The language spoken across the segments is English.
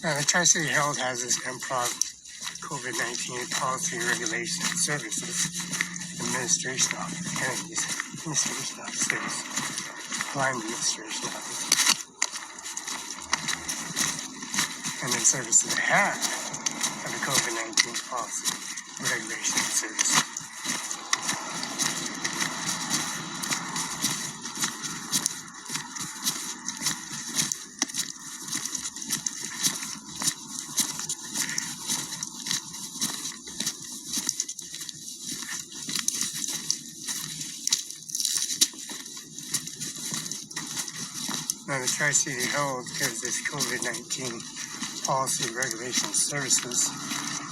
Now, the Tri-City Herald has this improv COVID-19 policy regulation and services administration office. Hearing these administration officers, blind administration office, and then services they have for the COVID-19 policy regulation and services. Now, the Tri-City Herald gives this COVID-19 policy regulation services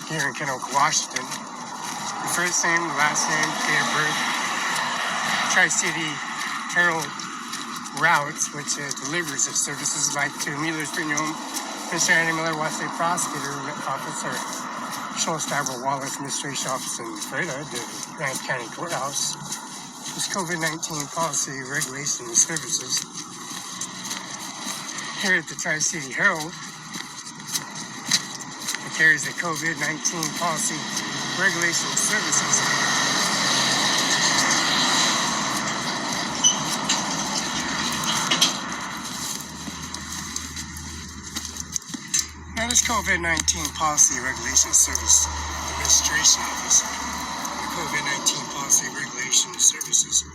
here in Kennewick, Washington. The first name, the last name, date of birth. Tri-City Herald routes, which delivers its services like to Mueller's Funeral Home, Mr. Andy Miller, Westlake Prosecutor Office, or Schultz-Tabor Wallace Administration Office in Barela, the Grant County Courthouse. This COVID-19 policy regulation and services here at the Tri-City Herald, it carries the COVID-19 policy regulation services. Now, this COVID-19 policy regulation service administration office, the COVID-19 policy regulation services.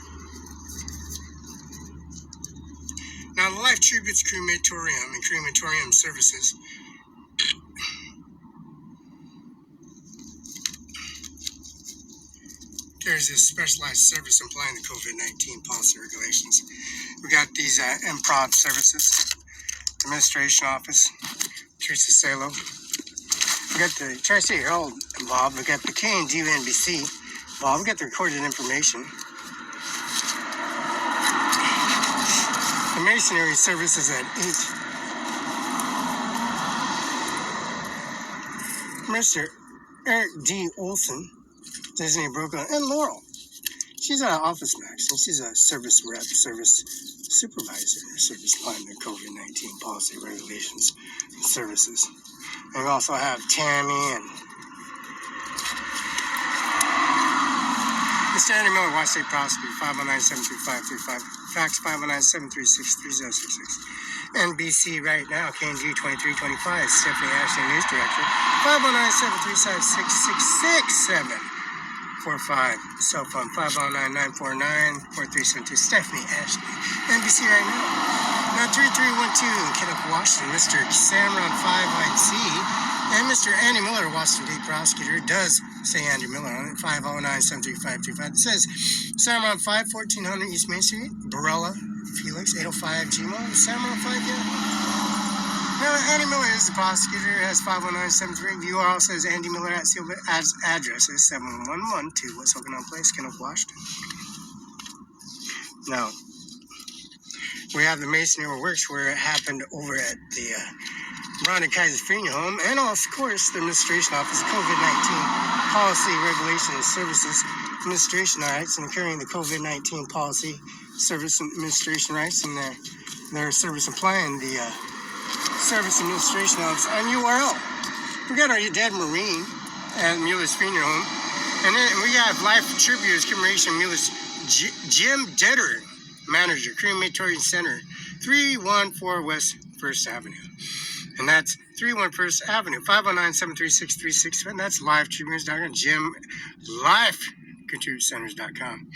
Now, the Life Tributes Crematorium and Crematorium Services carries this specialized service implying the COVID-19 policy regulations. We got these improv services, administration office, Teresa Salo. We got the Tri-City Herald involved. We got the KNDU NBC involved. We got the recorded information. The masonry services at 8. Mr. Eric D. Olson, designated broker, and Laurel. She's an Office Max, and she's a service rep, service supervisor, service plan the COVID-19 policy regulations and services. And we also have Tammy and Mr. Andy Miller, Watch State Prosecutor, 519-735-35, fax 519-736-3066. NBC right now, KNG 2325, Stephanie Ashley, News Director, 509-735-666745, cell phone 509-949-4372, Stephanie Ashley, NBC right now. Now 3312 in Kennewick, Washington, Mr. CIMARON5INC, and Mr. Andy Miller, Washington State Prosecutor, does say Andy Miller on it, 509-735-35. It says CIMARON5, 1400 East Main Street, Barela, Felix, 805 Gmail, CIMARON5, yeah. Now, Andy Miller is the prosecutor, has 509-73. Viewer also says Andy Miller at Seal, as address is 7112 West Okanagan Place, Kennewick, Washington. Now, we have the masonry works where it happened over at the Rhonda Kaiser Funeral Home, and also, of course, the Administration Office of COVID-19 Policy Regulation and Services Administration Rights, and carrying the COVID-19 Policy Service and Administration Rights, and their service applying the Service Administration Office on URL. We got our dead Marine at Mueller's Funeral Home, and then we have Life Tributes Commemoration Mueller's Jim Detter, Manager, Crematorium Center, 314 West 1st Avenue. And that's 314 1st Avenue, 509-736-367. That's livetributes.com, Jim, livecontributecenters.com.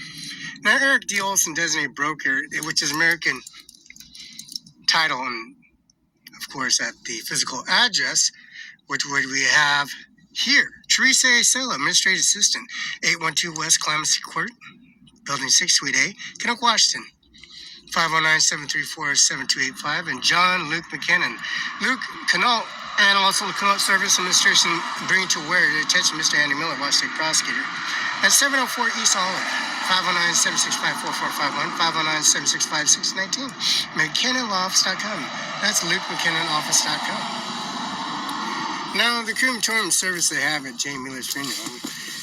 Now, Eric D. Olson, designated broker, which is American title, and of course, at the physical address, which would we have here. Teresa Acela, Administrative Assistant, 812 West Clemens Court, Building 6, Suite A, Kennewick, Washington. 509-734-7285, and John Luke McKinnon. Luke Canal, and also the Canal Service Administration, bring to where the attention Mr. Andy Miller, Washington State Prosecutor, at 704 East Olive, 509-765-4451, 509-765-619, McKinnonLawoffice.com. That's LukeMcKinnonOffice.com. Now, the crematorium service they have at J. Mueller's Funeral Home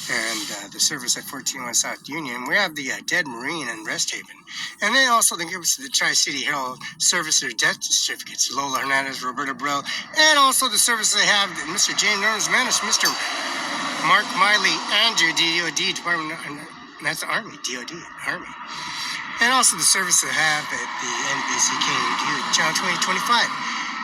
and the service at 1401 South Union. We have the Dead Marine and Rest Haven. And then also they give us the Tri-City Herald service their death certificates, Lola Hernandez, Roberta Burrell, and also the services they have Mr. James Ernst Manis, Mr. Mark Miley, Andrew, DOD, Department, and that's the Army, DOD, Army. And also the service they have at the NBC Channel 2025.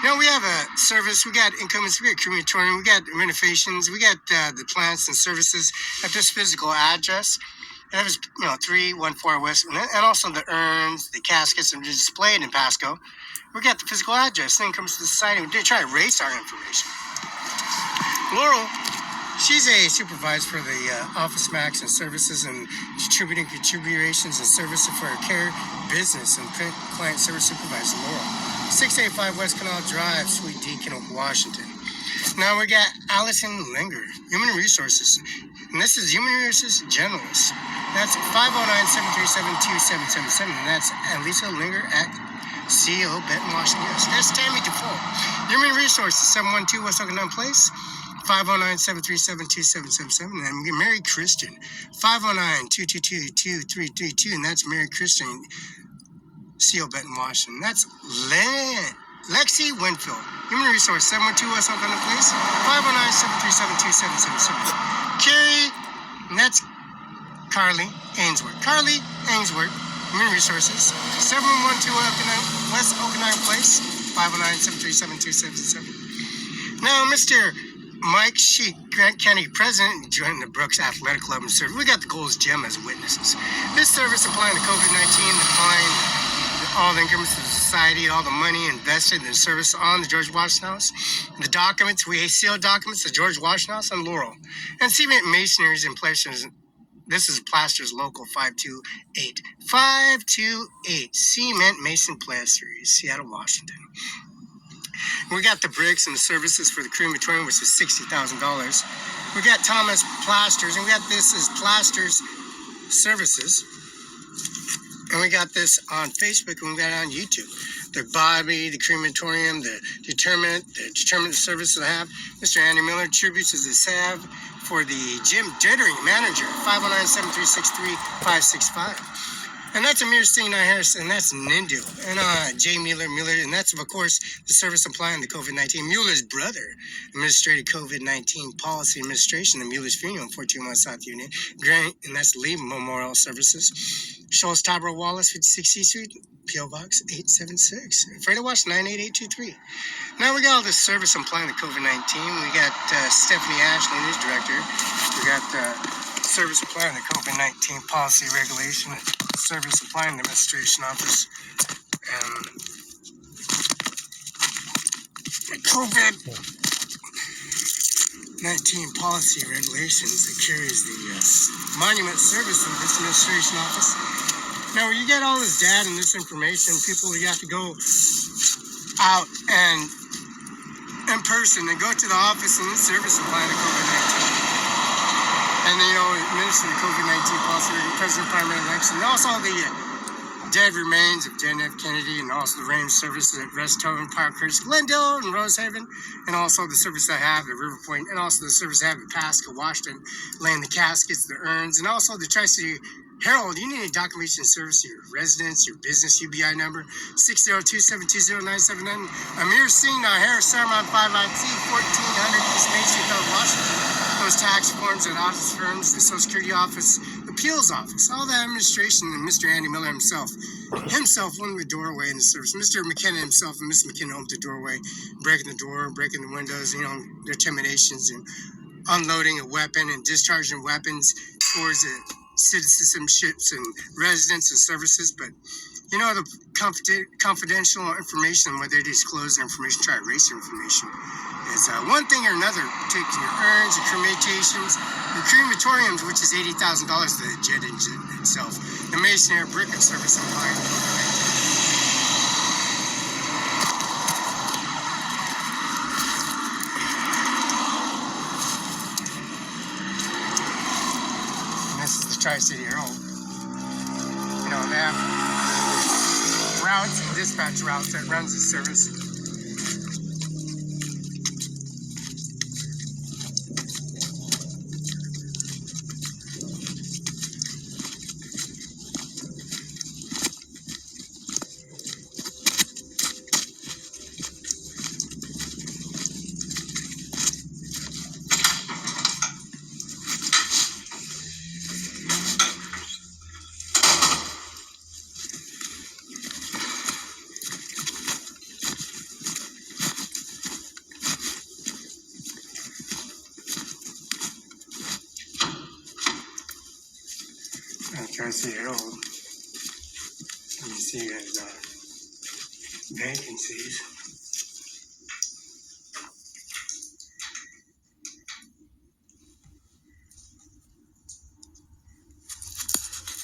Now we have a service, we got incumbents, we got crematorium, we got renovations, we got the plants and services at this physical address. And that was, 314 West, and also the urns, the caskets, and displayed in Pasco. We got the physical address. Then comes to the society. We did try to erase our information. Laurel, she's a supervisor for the Office Max and services and distributing contributions and services for her care business and client service supervisor, Laurel. 685 West Canal Drive, Suite D, Kennewick, Washington. Now we got Allison Linger, Human Resources. And this is Human Resources Generalist. That's 509-737-2777. And that's Alisa Linger at CEO Benton, Washington. Yes, that's Tammy Default. Human Resources, 712 West Oakland Place. 509-737-2777. And then we get Mary Christian. 509-222-2332. And that's Mary Christian, CEO Benton, Washington. That's Lexi Winfield. Human Resource, 712 West Oakland Place. 509-737-2777. Carrie, and that's Carly Ainsworth. Carly Ainsworth, Human Resources, 7112 West Okanagan Place, 509-737-2777. Now, Mr. Mike Sheik, Grant County President, joined the Brooks Athletic Club and service. We got the Gold's Gem as witnesses. This service applying to COVID-19, applying all the incomes to the society, all the money invested in the service on the George Washington House. The documents, we sealed documents to George Washington House and Laurel. And cement masonries and places. This is Plasters Local 528. 528 Cement Mason Plasteries, Seattle, Washington. We got the bricks and the services for the crematorium, which is $60,000. We got Thomas Plasters, and we got this is Plasters Services. And we got this on Facebook, and we got it on YouTube. The Bobby, the crematorium, the determinant services I have. Mr. Andy Miller tributes as they have for the Jim Jittering manager, 509-7363-565. And that's Amir Singh Harris, and that's Nindu. And Jay Mueller, and that's, of course, the service applying to COVID-19. Mueller's brother, administrative COVID-19 policy administration, the Mueller's funeral, 1401 South Union. Grant, and that's Lee Memorial Services. Schultz Tabra Wallace, 56th Street, P.O. Box 876. Fredo Watch 98823. Now we got all this service applying to COVID-19. We got Stephanie Ashley, news director. We got service applying to COVID-19 policy regulation, service applying to administration office, and COVID-19 policy regulations that carries the monument service in this administration office. Now, when you get all this data and this information, people, you have to go out and in person and go to the office and the service applying to COVID-19. And then, administer the COVID-19 policy, President Primary Election, and also the dead remains of John F. Kennedy, and also the range services at Restover, Parkhurst, Glendale, and Rosehaven, and also the service I have at River Point, and also the service I have at Pasco, Washington, laying the caskets, the urns, and also the Tri-City Herald. You need a documentation service, your residence, your business UBI number, 602-720-979. Amir Singh, Harris, CIMARON5INC, 1400 East Main Street, Washington. Those tax forms and office firms, the Social Security Office, Appeals Office, all that administration, and Mr. Andy Miller himself opened the doorway in the service. Mr. McKenna himself and Miss McKenna opened the doorway, breaking the door, breaking the windows, their intimidations, and unloading a weapon and discharging weapons towards the citizenships and residents and services. But the confidential information, where they disclose their information, try to erase their information, is one thing or another. Taking your urns, your cremations, your crematoriums, which is $80,000 to the jet engine itself, the masonry brick and service online. And this is the Tri-City Herald. They have routes and dispatch routes that runs the service. Tri-City Herald. Let me see his vacancies.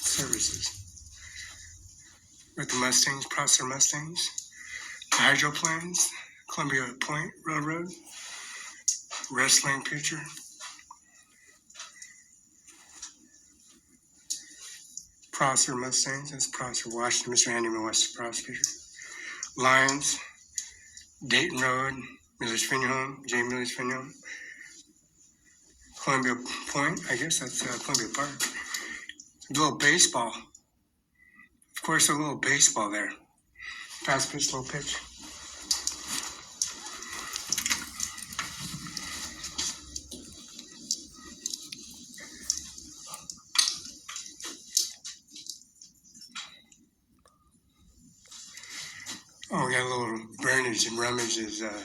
Services. With the Mustangs, Prosser Mustangs, hydroplanes, Columbia Point Railroad, wrestling pitcher, Prosser Mustangs, that's Prosser Washington, Mr. Andy West, Prosser pitcher. Lions, Dayton Road, Miller's Funeral Home, J. Miller's Funeral Home, Columbia Point, I guess that's Columbia Park. A little baseball. Of course, a little baseball there. Fast pitch, slow pitch. Oh, we got a little burnage and rummage.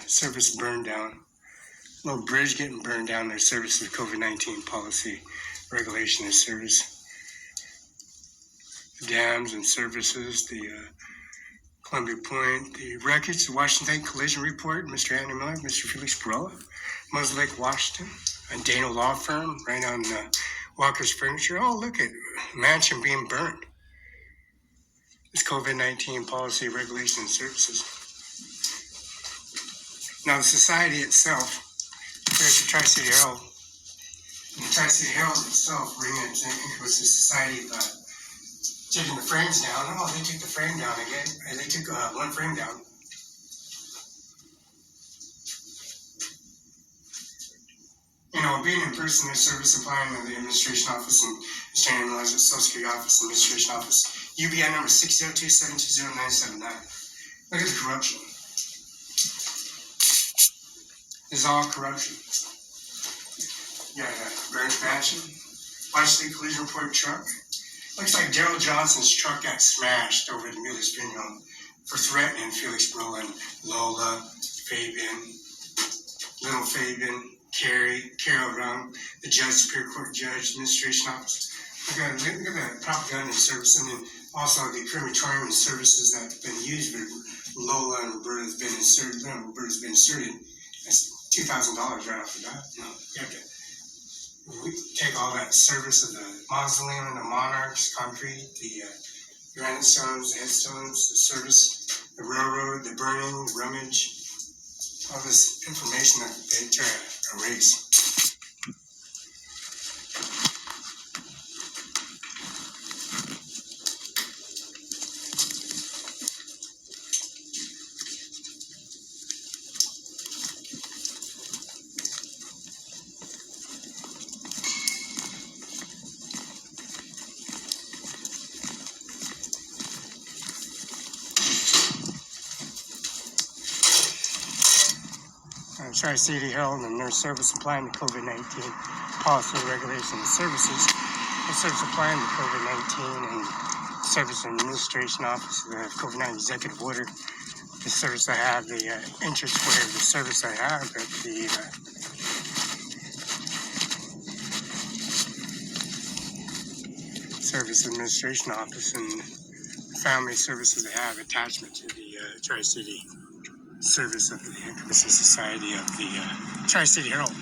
Service burned down. A little bridge getting burned down. Their service of COVID-19 policy regulation and service. The dams and services, the Columbia Point, the wreckage, the Washington Collision Report, Mr. Andy Miller, Mr. Felix Barela, Moses Lake, Washington, a Dana law firm right on Walker's Furniture. Oh, look at mansion being burned. It's COVID-19 policy, regulation, and services. Now, the society itself, here's the Tri-City Herald. And the Tri-City Herald itself, it was the society of taking the frames down. Oh, they took the frame down again. They took one frame down. You know, being in person, their service applying to the administration office and standing in the Social Security office, administration office. UBI number 602-720-979. Look at the corruption. This is all corruption. You got a Burns Mansion, Washington Collision Report truck. Looks like Daryl Johnson's truck got smashed over the Miller's Funeral Home for threatening Felix Barela, Lola, Fabian, Little Fabian, Carol Rung, the judge, Superior Court judge, administration office. Look at the propaganda service, and then also the crematorium and services that have been used for Lola and Roberta's been inserted. Roberta's been inserted. That's $2,000 right off the bat. No, you have to. We take all that service of the mausoleum and the monarchs, concrete, the granite stones, the headstones, the service, the railroad, the burning, the rummage, all this information that they try to erase. Tri-City Herald and their service applying to COVID-19 policy, regulation, and services. The service applying to COVID-19 and Service and Administration Office of the COVID-19 Executive Order. The service I have, the interest where the service I have at the Service Administration Office and family services I have attachment to the Tri-City service of the Incubus Society of the Tri-City Herald.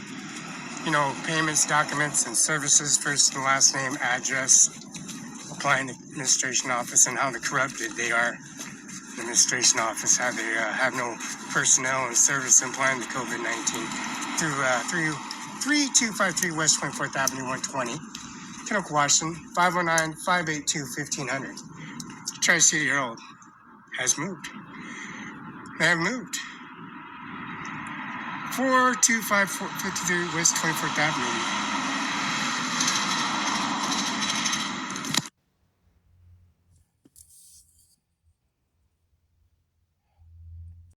You know, payments, documents, and services, first and last name, address, applying to the administration office, and how corrupted they are. The administration office, how they have no personnel and service applying to COVID-19 through 3253 West 24th Avenue, 120, Kenoka, Washington, 509-582-1500. Tri-City Herald has moved. They have moved. 4253 West 24th Avenue,